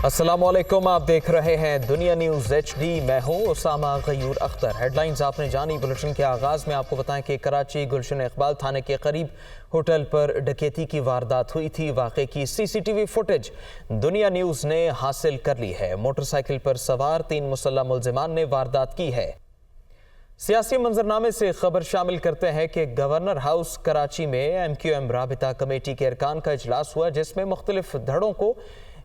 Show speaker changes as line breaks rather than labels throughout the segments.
अस्सलाम वालेकुम, आप देख रहे हैं दुनिया न्यूज़ HD। मैं हूं उसामा गयूर अख्तर। हेडलाइंस आपने जानी। बुलेटिन के आगाज़ में आपको बताएं कि कराची गुलशन इकबाल थाने के करीब होटल पर डकैती की वारदात हुई थी। वाक़े की CCTV फुटेज दुनिया न्यूज़ ने हासिल कर ली है। मोटरसाइकिल पर सवार 3 मुसल्लह मुलजिमान ने वारदात की है। सियासी मंजरनामे से खबर शामिल करते हैं कि गवर्नर हाउस कराची में MQM राबिता कमेटी के अरकान का इजलास हुआ, जिसमें मुख्तलिफ धड़ों को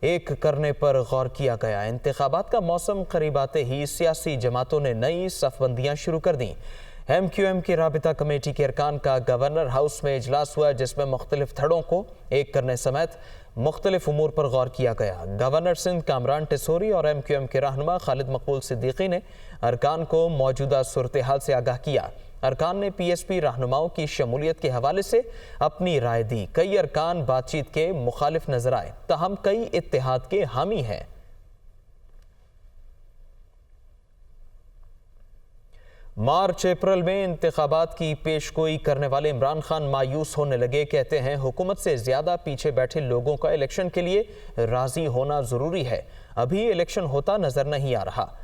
एक करने पर गौर किया गया। इंतखाबात का मौसम करीब आते ही सियासी जमातों ने नई सफबंदियां शुरू कर दी। MQM की राबिता कमेटी के अरकान का गवर्नर हाउस में इजलास हुआ, जिसमें मुख्तलिफ धड़ों को एक करने समेत मुख्तलिफ उमूर पर गौर किया गया। गवर्नर सिंध कामरान टिसोरी और MQM के रहनुमा खालिद मकबूल सिद्दीकी ने अरकान को मौजूदा सूरत हाल से आगाह किया। अरकान ने PSP रहनुमाओं की शमूलियत के हवाले से अपनी राय दी। कई अरकान बातचीत के मुखालिफ नजर आए, ताहम कई इत्तेहाद के हामी हैं। मार्च अप्रैल में इंतखाबात की पेशगोई करने वाले इमरान खान मायूस होने लगे। कहते हैं हुकूमत से ज्यादा पीछे बैठे लोगों का इलेक्शन के लिए राजी होना जरूरी है। अभी इलेक्शन होता नजर नहीं आ रहा।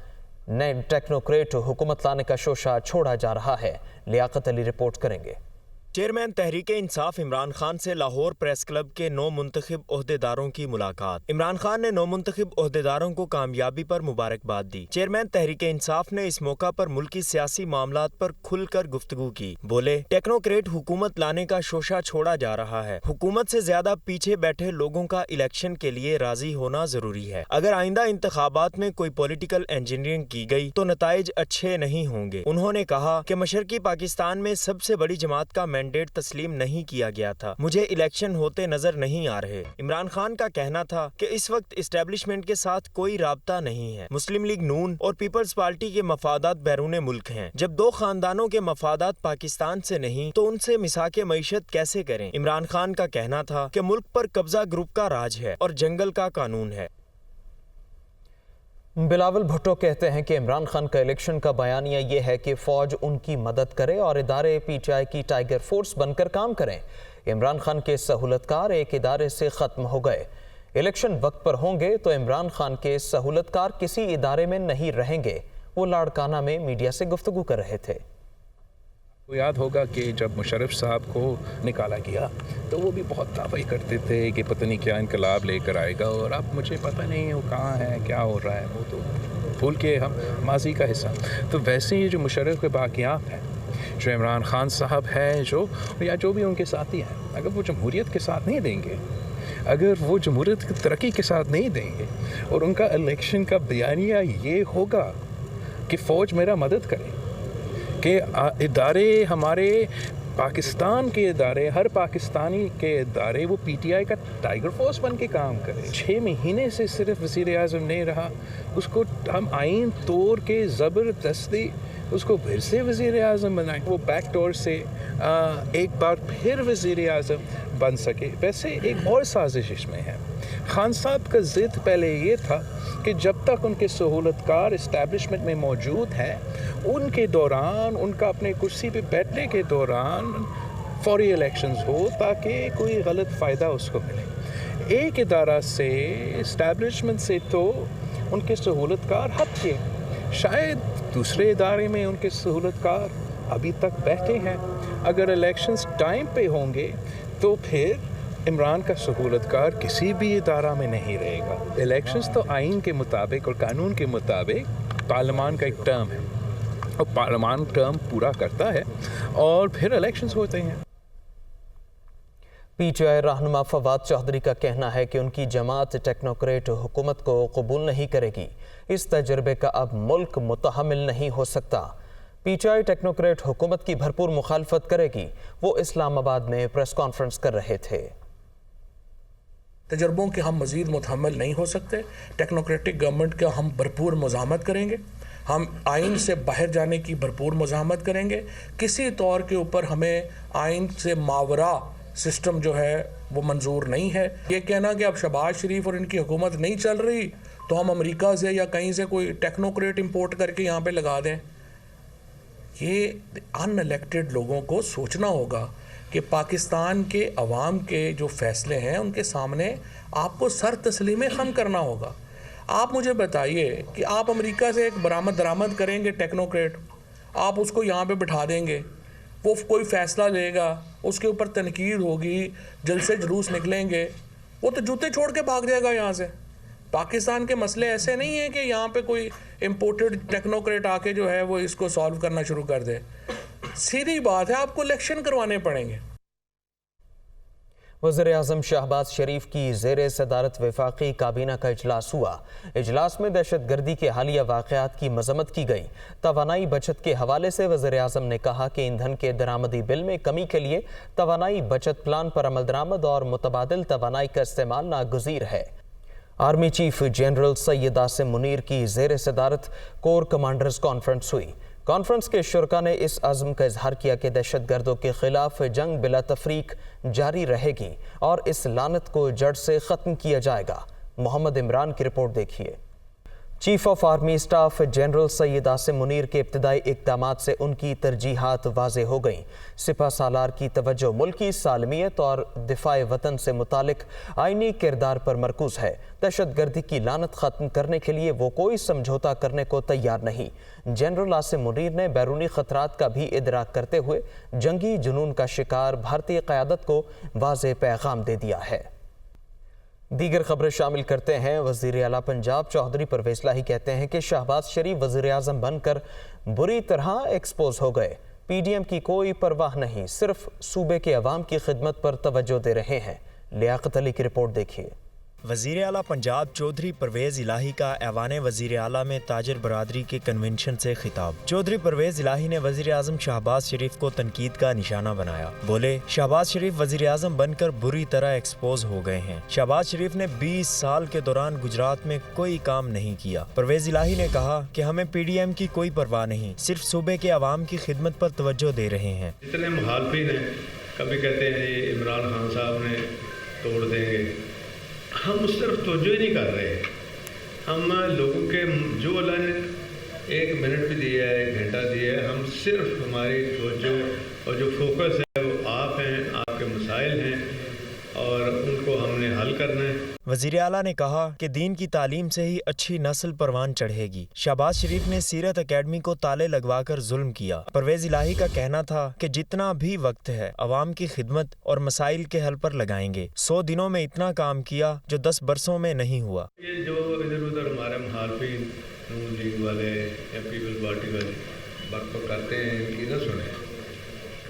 नए टेक्नोक्रेट हुकूमत लाने का शोशा छोड़ा जा रहा है। लियाकत अली रिपोर्ट करेंगे।
चेयरमैन तहरीक इंसाफ इमरान खान से लाहौर प्रेस क्लब के 9 मुंतखब ओहदेदारों की मुलाकात। इमरान खान ने 9 मुंतखब ओहदेदारों को कामयाबी पर मुबारकबाद दी। चेयरमैन तहरीक इंसाफ ने इस मौका पर मुल्की सियासी मामलात पर खुलकर गुफ्तगू की। बोले, टेक्नोक्रेट हुकूमत लाने का शोशा छोड़ा जा रहा है। हुकूमत से ज्यादा पीछे बैठे लोगों का इलेक्शन के लिए राजी होना जरूरी है। अगर आइंदा इंतखाबात में कोई पॉलिटिकल इंजीनियरिंग की गई तो नताइज अच्छे नहीं होंगे। उन्होंने कहा कि मशरकी पाकिस्तान में सबसे बड़ी जमात का मैंडेट तस्लीम नहीं किया गया था। मुझे इलेक्शन होते नजर नहीं आ रहे। इमरान खान का कहना था कि इस वक्त इस्टेब्लिशमेंट के साथ कोई राब्ता नहीं है। मुस्लिम लीग नून और पीपल्स पार्टी के मफादात बैरून मुल्क हैं। जब दो खानदानों के मफादात पाकिस्तान से नहीं तो उनसे मिसाके मईशत कैसे करें। इमरान खान का कहना था कि मुल्क पर कब्जा ग्रुप का राज है और जंगल का कानून है।
बिलावल भुट्टो कहते हैं कि इमरान खान का इलेक्शन का बयानिया ये है कि फौज उनकी मदद करे और इदारे PTI की टाइगर फोर्स बनकर काम करें। इमरान खान के सहूलतकार एक इदारे से ख़त्म हो गए। इलेक्शन वक्त पर होंगे तो इमरान खान के सहूलतकार किसी इदारे में नहीं रहेंगे। वो लाड़काना में मीडिया से गुफ्तगू कर रहे थे।
वो याद होगा कि जब मुशर्रफ साहब को निकाला गया तो वो भी बहुत दावे करते थे कि पता नहीं क्या इनकलाब लेकर आएगा, और अब मुझे पता नहीं है वो कहाँ है, क्या हो रहा है, वो तो भूल के हम माजी का हिस्सा। तो वैसे ही जो मुशर्रफ के बाक़ियात हैं, जो इमरान खान साहब है, जो या जो भी उनके साथी हैं, अगर वो जमहूरियत के साथ नहीं देंगे, अगर वो जमहूरियत की तरक्की के साथ नहीं देंगे और उनका इलेक्शन का बयानिया ये होगा कि फ़ौज मेरा मदद करे, कि इदारे हमारे पाकिस्तान के इदारे, हर पाकिस्तानी के इदारे वो PTI का टाइगर फोर्स बन के काम करे। 6 महीने से सिर्फ वज़ीर आज़म नहीं रहा, उसको हम आइन तोड़ के ज़बरदस्ती उसको फिर से वज़ीर आज़म बनाए, वो बैक डोर से एक बार फिर वज़ीर आज़म बन सके। वैसे एक और साजिश इसमें है। खान साहब का ज़िद पहले ये था कि जब तक उनके सहूलतकार इस्टेब्लिशमेंट में मौजूद हैं, उनके दौरान, उनका अपने कुर्सी पे बैठने के दौरान फौरी इलेक्शंस हो ताकि कोई गलत फ़ायदा उसको मिले। एक इदारा से, इस्टेब्लिशमेंट से तो उनके सहूलतकार हट के, शायद दूसरे इदारे में उनके सहूलतकार अभी तक बैठे हैं। अगर इलेक्शंस टाइम पे होंगे तो फिर इमरान का सहूलतकार किसी भी इदारा में नहीं रहेगा। इलेक्शंस तो आइन के मुताबिक और कानून के मुताबिक पार्लियामान का एक टर्म है और पार्लियामान टर्म पूरा करता है और फिर इलेक्शंस होते हैं।
PTI रहनुमा फवाद चौधरी का कहना है कि उनकी जमात टेक्नोक्रेट हुकूमत को कबूल नहीं करेगी। इस तजर्बे का अब मुल्क मुतहम्मिल नहीं हो सकता। PTI टेक्नोक्रेट हुकूमत की भरपूर मुखालफत करेगी। वो इस्लामाबाद में प्रेस कॉन्फ्रेंस कर रहे थे।
तजर्बों के हम मज़ीद मुतहम्मिल नहीं हो सकते। टेक्नोक्रेटिक गवर्नमेंट का हम भरपूर मुज़ाहमत करेंगे। हम आइन से बाहर जाने की भरपूर मुज़ाहमत करेंगे। किसी तौर के ऊपर हमें आइन से मावरा सिस्टम जो है वो मंजूर नहीं है। ये कहना कि अब शहबाज शरीफ और इनकी हुकूमत नहीं चल रही तो हम अमेरिका से या कहीं से कोई टेक्नोक्रेट इंपोर्ट करके यहाँ पे लगा दें, ये अनइलेक्टेड लोगों को सोचना होगा कि पाकिस्तान के अवाम के जो फैसले हैं उनके सामने आपको सर तस्लीम खम करना होगा। آپ مجھے بتائیے کہ آپ امریکہ سے ایک برآمد درآمد کریں گے ٹیکنوکریٹ، آپ اس کو یہاں پہ بٹھا دیں گے، وہ کوئی فیصلہ لے گا، اس کے اوپر تنقید ہوگی، جلسے جلوس نکلیں گے، وہ تو جوتے چھوڑ کے بھاگ جائے گا یہاں سے۔ پاکستان کے مسئلے ایسے نہیں ہیں کہ یہاں پہ کوئی امپورٹڈ ٹیکنوکریٹ آ کے جو ہے وہ اس کو سالو کرنا شروع کر دے۔ سیدھی بات ہے، آپ کو الیکشن کروانے پڑیں گے۔
وزیر اعظم شہباز شریف کی زیر صدارت وفاقی کابینہ کا اجلاس ہوا۔ اجلاس میں دہشت گردی کے حالیہ واقعات کی مذمت کی گئی۔ توانائی بچت کے حوالے سے وزیر اعظم نے کہا کہ ایندھن کے درآمدی بل میں کمی کے لیے توانائی بچت پلان پر عمل درآمد اور متبادل توانائی کا استعمال ناگزیر ہے۔ Army chief general Syed Asim Munir کی زیر صدارت کور کمانڈرز کانفرنس ہوئی۔ کانفرنس کے شرکاء نے اس عزم کا اظہار کیا کہ دہشت گردوں کے خلاف جنگ بلا تفریق جاری رہے گی اور اس لعنت کو جڑ سے ختم کیا جائے گا۔ محمد عمران کی رپورٹ دیکھیے۔ Chief of army staff general Syed Asim Munir کے ابتدائی اقدامات سے ان کی ترجیحات واضح ہو گئیں۔ سپہ سالار کی توجہ ملکی سالمیت اور دفاع وطن سے متعلق آئینی کردار پر مرکوز ہے۔ دہشت گردی کی لعنت ختم کرنے کے لیے وہ کوئی سمجھوتا کرنے کو تیار نہیں۔ جنرل عاصم منیر نے بیرونی خطرات کا بھی ادراک کرتے ہوئے جنگی جنون کا شکار بھارتی قیادت کو واضح پیغام دے دیا ہے۔ دیگر خبریں شامل کرتے ہیں۔ وزیر اعلیٰ پنجاب چودھری پرویز الہی کہتے ہیں کہ شہباز شریف وزیر اعظم بن کر بری طرح ایکسپوز ہو گئے۔ پی ڈی ایم کی کوئی پرواہ نہیں، صرف صوبے کے عوام کی خدمت پر توجہ دے رہے ہیں۔ لیاقت علی کی رپورٹ دیکھیے۔
وزیر اعلیٰ پنجاب چودھری پرویز الہی کا ایوان وزیر اعلیٰ میں تاجر برادری کے کنونشن سے خطاب۔ چودھری پرویز الہی نے وزیر اعظم شہباز شریف کو تنقید کا نشانہ بنایا۔ بولے، شہباز شریف وزیر اعظم بن کر بری طرح ایکسپوز ہو گئے ہیں۔ شہباز شریف نے 20 سال کے دوران گجرات میں کوئی کام نہیں کیا۔ پرویز الہی نے کہا کہ ہمیں پی ڈی ایم کی کوئی پرواہ نہیں، صرف صوبے کے عوام کی خدمت پر توجہ دے رہے ہیں۔
جتنے مخالفین ہیں، کبھی کہتے ہیں یہ عمران خان صاحب نے توڑ دیں گے، ہم اس طرف توجہ ہی نہیں کر رہے۔ ہم لوگوں کے جو اللہ نے 1 منٹ بھی دیا ہے، 1 گھنٹہ دیا ہے، ہم صرف ہماری توجہ اور جو فوکس ہے وہ آپ ہیں، آپ کے مسائل ہیں اور ان کو ہم نے حل کرنا ہے۔
وزیر اعلیٰ نے کہا کہ دین کی تعلیم سے ہی اچھی نسل پروان چڑھے گی۔ شہباز شریف نے سیرت اکیڈمی کو تالے لگوا کر ظلم کیا۔ پرویز الہی کا کہنا تھا کہ جتنا بھی وقت ہے عوام کی خدمت اور مسائل کے حل پر لگائیں گے۔ 100 دنوں میں اتنا کام کیا جو 10 برسوں میں نہیں ہوا۔
یہ جو ادھر ادھر ہمارے مخالفین نون لیگ والے یا پیپلز پارٹی والے بک بک کرتے ہیں، ان کی نہ سنیں،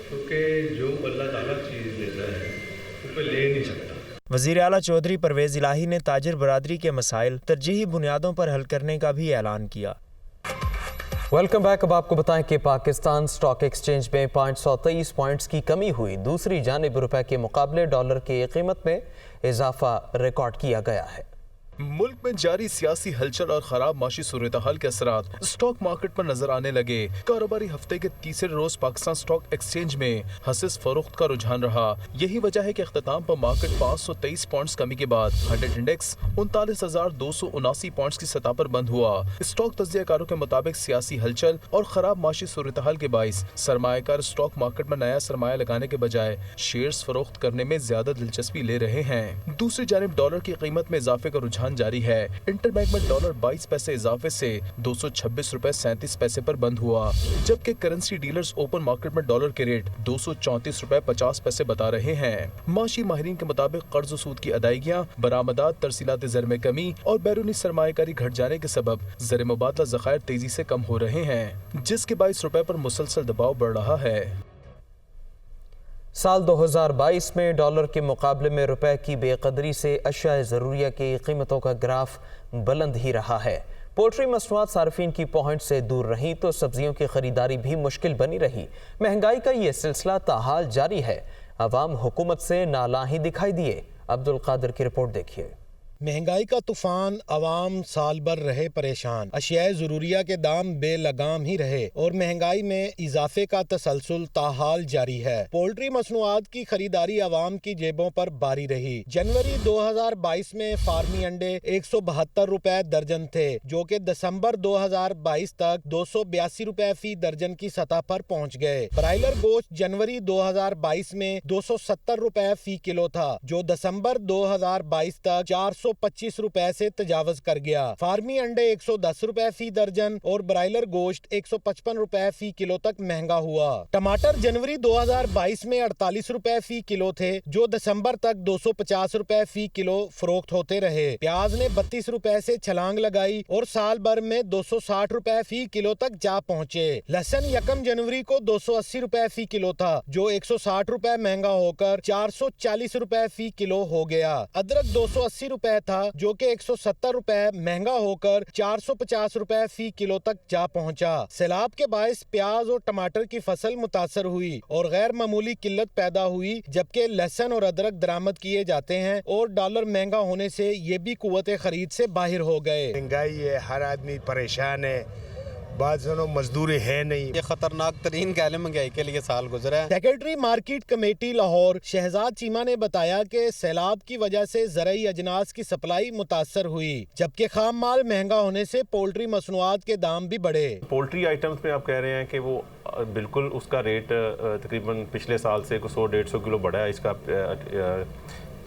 کیونکہ جو اللہ تعالیٰ چیز دیتا ہے وہ کوئی لے نہیں سکتا۔
وزیر اعلیٰ چودھری پرویز الہی نے تاجر برادری کے مسائل ترجیحی بنیادوں پر حل کرنے کا بھی اعلان کیا۔
Welcome back. اب آپ کو بتائیں کہ پاکستان اسٹاک ایکسچینج میں 523 پوائنٹس کی کمی ہوئی۔ دوسری جانب روپے کے مقابلے ڈالر کی قیمت میں اضافہ ریکارڈ کیا گیا ہے۔
ملک میں جاری سیاسی ہلچل اور خراب معاشی صورتحال کے اثرات اسٹاک مارکیٹ پر نظر آنے لگے۔ کاروباری ہفتے کے تیسرے روز پاکستان اسٹاک ایکسچینج میں حصص فروخت کا رجحان رہا۔ یہی وجہ ہے کہ اختتام پر مارکیٹ 523 پوائنٹس کمی کے بعد 100 انڈیکس 39,279 پوائنٹس کی سطح پر بند ہوا۔ اسٹاک تجزیہ کاروں کے مطابق سیاسی ہلچل اور خراب معاشی صورتحال کے باعث سرمایہ کار اسٹاک مارکیٹ میں نیا سرمایہ لگانے کے بجائے شیئرز فروخت کرنے میں زیادہ دلچسپی لے رہے ہیں۔ دوسری جانب ڈالر کی قیمت میں اضافے کا رجحان جاری ہے۔ انٹر بینک میں ڈالر 22 پیسے اضافے سے 226 روپے 37 پیسے پر بند ہوا، جبکہ کرنسی ڈیلرز اوپن مارکیٹ میں ڈالر کے ریٹ 234 روپے 50 پیسے بتا رہے ہیں۔ معاشی ماہرین کے مطابق قرض و سود کی ادائیگیاں، برآمدات، ترسیلات زر میں کمی اور بیرونی سرمایہ کاری گھٹ جانے کے سبب زر مبادلہ ذخائر تیزی سے کم ہو رہے ہیں، جس کے باعث روپے پر مسلسل دباؤ بڑھ رہا ہے۔
سال 2022 میں ڈالر کے مقابلے میں روپے کی بے قدری سے اشیاء ضروریہ کی قیمتوں کا گراف بلند ہی رہا ہے۔ پولٹری مصنوعات صارفین کی پہنچ سے دور رہیں تو سبزیوں کی خریداری بھی مشکل بنی رہی۔ مہنگائی کا یہ سلسلہ تاحال جاری ہے۔ عوام حکومت سے نالاں ہی دکھائی دیے۔ عبدالقادر کی رپورٹ دیکھیے۔
مہنگائی کا طوفان، عوام سال بھر رہے پریشان، اشیاء ضروریہ کے دام بے لگام ہی رہے اور مہنگائی میں اضافے کا تسلسل تاحال جاری ہے۔ پولٹری مصنوعات کی خریداری عوام کی جیبوں پر باری رہی۔ جنوری 2022 میں فارمی انڈے 172 روپے درجن تھے، جو کہ دسمبر 2022 تک 282 روپے فی درجن کی سطح پر پہنچ گئے۔ برائلر گوشت جنوری 2022 میں 270 روپے فی کلو تھا، جو دسمبر 2022 تک 452 125 रुपए से तजावज कर गया। फार्मी अंडे 110 रुपए फी दर्जन और ब्रायलर गोश्त 155 रुपए फी किलो तक महंगा हुआ। टमाटर जनवरी 2022 में 48 रुपए फी किलो थे, जो दिसंबर तक 250 रुपए फी किलो फरोख्त होते रहे। प्याज ने 32 रुपए से छलांग लगाई और साल भर में 260 रुपए फी किलो तक जा पहुंचे। लहसुन 1 जनवरी को 280 रुपए फी किलो था, जो 160 रुपए महंगा होकर 440 रुपए फी किलो हो गया। अदरक 280 रुपए था, जो कि 170 रुपए महंगा होकर 450 रुपए फी किलो तक जा पहुंचा। सैलाब के बायस प्याज और टमाटर की फसल मुतासर हुई और गैर मामूली किल्लत पैदा हुई, जबकि लहसुन और अदरक दरामद किए जाते हैं और डॉलर महंगा होने से ये भी कुव्वत खरीद से बाहर हो गए।
महंगाई है, हर आदमी परेशान है, बाद मजदूरी है नहीं।
ये खतरनाक तरीन कहले महंगाई के लिए साल गुजरा है।
Secretary market committee Lahore Shahzad Cheema ने बताया कि सैलाब की वजह से ज़रूरी अजनास की सप्लाई मुतासर हुई, जबकि खाम माल महंगा होने से पोल्ट्री मसनूआत के दाम भी बढ़े।
पोल्ट्री आइटम्स में आप कह रहे हैं कि वो बिल्कुल उसका रेट तकरीबन पिछले साल से 100-150 किलो बढ़ा है, इसका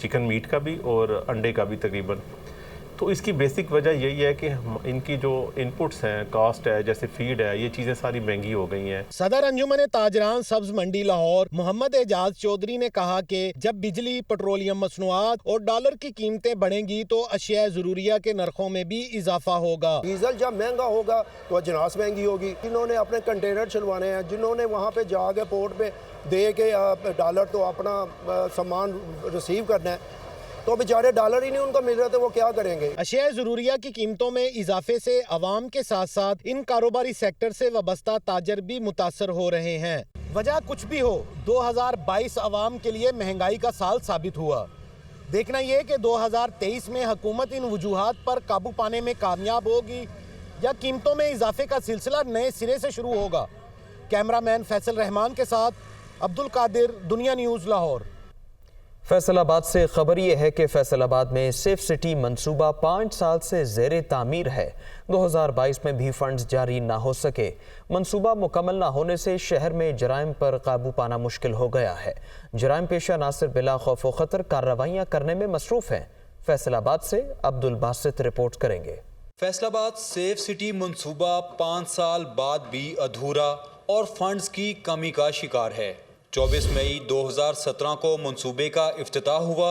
चिकन मीट का भी और अंडे का भी तकरीबन। तो इसकी बेसिक वजह यही है कि इनकी जो इनपुट्स हैं, कॉस्ट है, जैसे फीड है, ये चीज़ें सारी महंगी हो गई हैं।
सदर अंजुमन ताजरान सब्ज मंडी लाहौर मोहम्मद एजाज चौधरी ने कहा कि जब बिजली, पेट्रोलियम मसनूआत और डॉलर की कीमतें बढ़ेंगी तो अशिया ज़रूरिया के नरखों में भी इजाफा होगा।
डीजल जब महंगा होगा तो अजनास महंगी होगी। जिन्होंने अपने कंटेनर चलवाने हैं, जिन्होंने वहाँ पे जाके पोर्ट पे दे के डॉलर तो अपना सामान रिसीव करना है, तो बेचारे डॉलर ही नहीं उनको मिल रहे, तो वो क्या करेंगे।
अशिया ज़रूरिया की कीमतों में इजाफे से अवाम के साथ साथ इन कारोबारी सेक्टर से वाबस्ता ताजर भी मुतासर हो रहे हैं। वजह कुछ भी हो, 2022 अवाम के लिए महंगाई का साल साबित हुआ। देखना ये कि 2023 में हुकूमत इन वजूहात पर काबू पाने में कामयाब होगी या कीमतों में इजाफे का सिलसिला नए सिरे से शुरू होगा। कैमरामैन फैसल रहमान के साथ अब्दुल कादिर, दुनिया न्यूज़ लाहौर।
फैसलाबाद से खबर यह है कि फैसलाबाद में सेफ सिटी मंसूबा 5 साल से ज़ेरे तामीर है। 2022 में भी फंड्स जारी ना हो सके। मंसूबा मुकम्मल ना होने से शहर में जराइम पर काबू पाना मुश्किल हो गया है। जराइम पेशा नासिर बिला खौफ व खतर कार्रवाइयाँ करने में मसरूफ़ हैं। फैसलाबाद से अब्दुल बासित रिपोर्ट करेंगे।
फैसलाबाद सेफ सिटी मंसूबा 5 साल बाद भी अधूरा और फंड्स की कमी का शिकार है। 24 मई 2017 को मंसूबे का इफ्तिताह हुआ।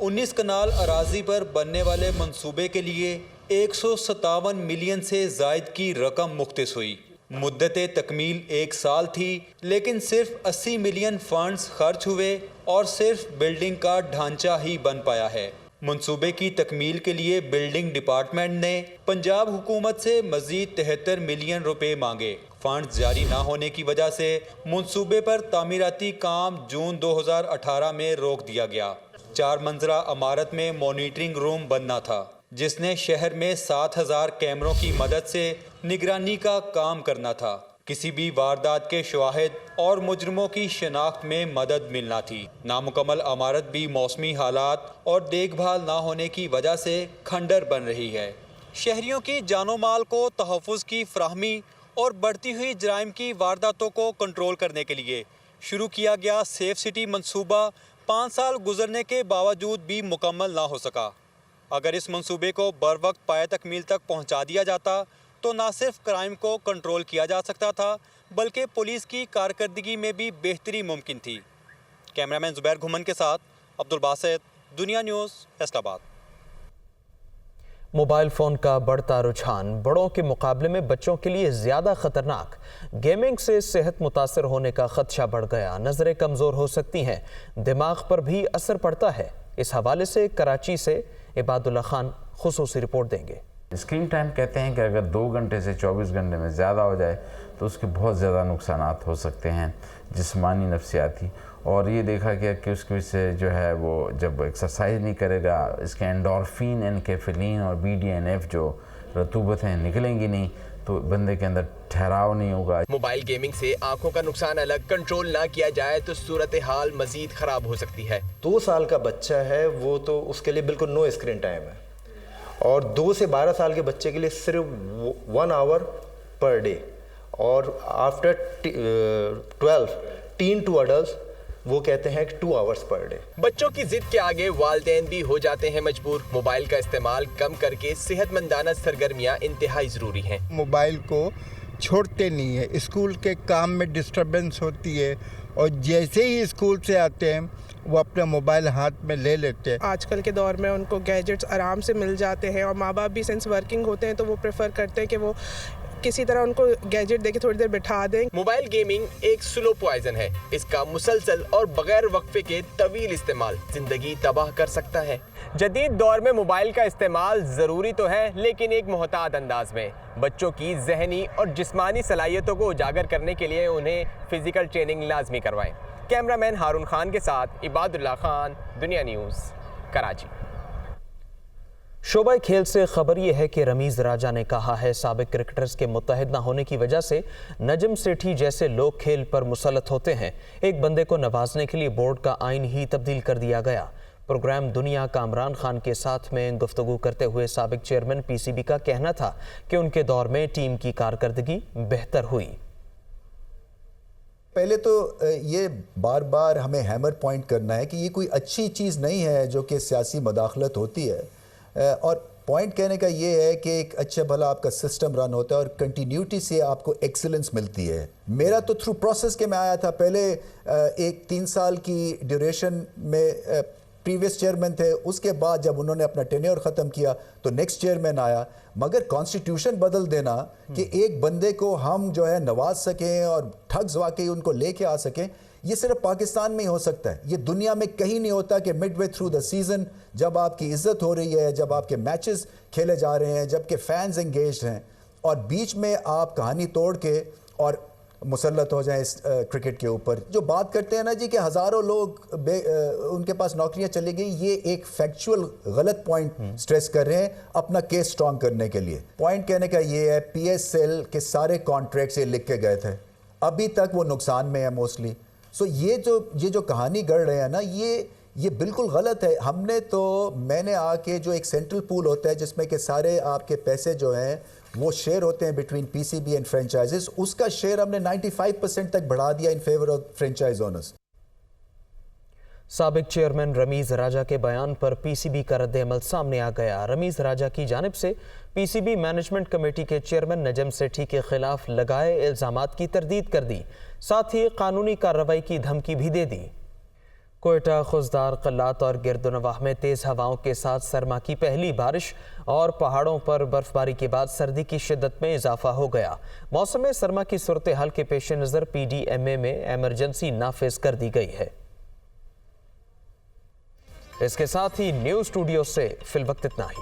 19 कनाल अराजी पर बनने वाले मंसूबे के लिए 157 मिलियन से ज़ायद की रकम मुख्तस हुई। मुद्दत तकमील 1 साल थी, लेकिन सिर्फ 80 मिलियन फंड्स खर्च हुए और सिर्फ बिल्डिंग का ढांचा ही बन पाया है। मंसूबे की तकमील के लिए बिल्डिंग डिपार्टमेंट ने पंजाब हुकूमत से मज़ीद 73 मिलियन रुपए मांगे। फंड जारी ना होने की वजह से मंसूबे पर तामीराती काम जून 2018 में रोक दिया गया। 4 मंजिला इमारत में मॉनिटरिंग रूम बनना था, जिसने शहर में 7000 कैमरों की मदद से निगरानी का काम करना था। किसी भी वारदात के शवाहिद और मुजरमों की शनाख्त में मदद मिलना थी। नामुकम्मल इमारत भी मौसमी हालात और देखभाल ना होने की वजह से खंडर बन रही है। शहरियों की जानो माल को तहफ़्फ़ुज़ की फराहमी और बढ़ती हुई जराइम की वारदातों को कंट्रोल करने के लिए शुरू किया गया सेफ सिटी मंसूबा 5 साल गुजरने के बावजूद भी मुकम्मल ना हो सका। अगर इस मंसूबे को बर वक्त पाए तकमील तक पहुंचा दिया जाता तो न सिर्फ क्राइम को कंट्रोल किया जा सकता था, बल्कि पुलिस की कारकर्दगी में भी बेहतरी मुमकिन थी। कैमरामैन जुबैर घुमन के साथ अब्दुल बासित, दुनिया न्यूज़, फैसलाबाद।
मोबाइल फ़ोन का बढ़ता रुझान बड़ों के मुकाबले में बच्चों के लिए ज़्यादा ख़तरनाक। गेमिंग से सेहत मुतासर होने का ख़दशा बढ़ गया। नज़रें कमज़ोर हो सकती हैं, दिमाग पर भी असर पड़ता है। इस हवाले से कराची से इबादुल्ला खान खुसूसी रिपोर्ट देंगे।
स्क्रीन टाइम कहते हैं कि अगर 2 घंटे से 24 घंटे में ज़्यादा हो जाए तो उसके बहुत ज़्यादा नुकसानात हो सकते हैं, जिस्मानी, नफसियाती। और ये देखा गया कि उसकी वजह से जो है वो जब एक्सरसाइज नहीं करेगा, इसके एंडोर्फिन, एनकेफिलिन और BDNF जो रतूबत हैं निकलेंगी नहीं, तो बंदे के अंदर ठहराव नहीं होगा।
मोबाइल गेमिंग से आंखों का नुकसान अलग, कंट्रोल ना किया जाए तो सूरत हाल मजीद ख़राब हो सकती है।
2 साल का बच्चा है वो तो उसके लिए बिल्कुल नो स्क्रीन टाइम है, और 2 से 12 साल के बच्चे के लिए सिर्फ 1 आवर पर डे, और आफ्टर 12 टीन टू अडल्ट وہ کہتے ہیں 2 hours per day.
بچوں کی ضد کے آگے والدین بھی ہو جاتے ہیں مجبور. موبائل کا استعمال کم کر کے صحت مندانہ سرگرمیاں انتہائی ضروری ہیں.
موبائل کو چھوڑتے نہیں ہے. اسکول کے کام میں ڈسٹربنس ہوتی ہے اور جیسے ہی اسکول سے آتے ہیں وہ اپنا موبائل ہاتھ میں لے لیتے ہیں.
آج کل کے دور میں ان کو گیجٹس آرام سے مل جاتے ہیں اور ماں باپ بھی سنس ورکنگ ہوتے ہیں تو وہ پریفر کرتے ہیں کہ وہ کسی طرح ان کو گیجٹ دے کے تھوڑی دیر بٹھا دیں.
موبائل گیمنگ ایک سلو پوائزن ہے. اس کا مسلسل اور بغیر وقفے کے طویل استعمال زندگی تباہ کر سکتا ہے. جدید دور میں موبائل کا استعمال ضروری تو ہے لیکن ایک محتاط انداز میں. بچوں کی ذہنی اور جسمانی صلاحیتوں کو اجاگر کرنے کے لیے انہیں فزیکل ٹریننگ لازمی کروائیں. کیمرہ مین ہارون خان کے ساتھ عباد اللہ خان، دنیا نیوز، کراچی.
شعبہ کھیل سے خبر یہ ہے کہ رمیز راجہ نے کہا ہے سابق کرکٹرز کے متحد نہ ہونے کی وجہ سے نجم سیٹھی جیسے لوگ کھیل پر مسلط ہوتے ہیں. ایک بندے کو نوازنے کے لیے بورڈ کا آئین ہی تبدیل کر دیا گیا. پروگرام دنیا کا عمران خان کے ساتھ میں گفتگو کرتے ہوئے سابق چیئرمین پی سی بی کا کہنا تھا کہ ان کے دور میں ٹیم کی کارکردگی بہتر ہوئی.
پہلے تو یہ بار بار ہمیں ہیمر پوائنٹ کرنا ہے کہ یہ کوئی اچھی چیز نہیں ہے جو کہ سیاسی مداخلت ہوتی ہے. اور پوائنٹ کہنے کا یہ ہے کہ ایک اچھا بھلا آپ کا سسٹم رن ہوتا ہے اور کنٹینیوٹی سے آپ کو ایکسلنس ملتی ہے. میرا تو تھرو پروسیس کے میں آیا تھا. پہلے ایک 3 سال کی ڈیوریشن میں پریویس چیئرمین تھے. اس کے بعد جب انہوں نے اپنا ٹینیور ختم کیا تو نیکسٹ چیئرمین آیا. مگر کانسٹیٹیوشن بدل دینا کہ ایک بندے کو ہم جو ہے نواز سکیں اور ٹھگز واقعی ان کو لے کے آ سکیں، یہ صرف پاکستان میں ہی ہو سکتا ہے. یہ دنیا میں کہیں نہیں ہوتا کہ mid way through the season جب آپ کی عزت ہو رہی ہے، جب آپ کے میچز کھیلے جا رہے ہیں، جب کہ فینز انگیجڈ ہیں، اور بیچ میں آپ کہانی توڑ کے اور مسلط ہو جائیں اس کرکٹ کے اوپر. جو بات کرتے ہیں نا جی کہ ہزاروں لوگ ان کے پاس نوکریاں چلی گئی، یہ ایک فیکچول غلط پوائنٹ سٹریس کر رہے ہیں اپنا کیس سٹرونگ کرنے کے لیے. پوائنٹ کہنے کا یہ ہے پی ایس ایل کے سارے کانٹریکٹس یہ لکھ کے گئے تھے، ابھی تک وہ نقصان میں ہے موسٹلی. سو یہ جو کہانی گڑھ رہے ہیں نا یہ بالکل غلط ہے. ہم نے تو میں نے آ کے جو ایک سینٹرل پول ہوتا ہے جس میں کہ سارے آپ کے پیسے جو ہیں وہ شیئر ہوتے ہیں between P C B and franchises, اس کا شیئر ہم نے 95% تک بڑھا دیا in favour of franchise owners.
سابق چیئرمین رمیز راجہ کے بیان پر پی سی بی کا رد عمل سامنے آ گیا. رمیز راجہ کی جانب سے پی سی بی مینجمنٹ کمیٹی کے چیئرمین نجم سیٹھی کے خلاف لگائے الزامات کی تردید کر دی، ساتھ ہی قانونی کارروائی کی دھمکی بھی دے دی. کوئٹہ، خوزدار، قلات اور گرد و نواح میں تیز ہواؤں کے ساتھ سرما کی پہلی بارش اور پہاڑوں پر برف باری کے بعد سردی کی شدت میں اضافہ ہو گیا. موسم سرما کی صورتحال کے پیش نظر پی ڈی ایم اے میں ایمرجنسی نافذ کر دی گئی ہے. اس کے ساتھ ہی نیوز اسٹوڈیو سے فی الوقت اتنا ہی.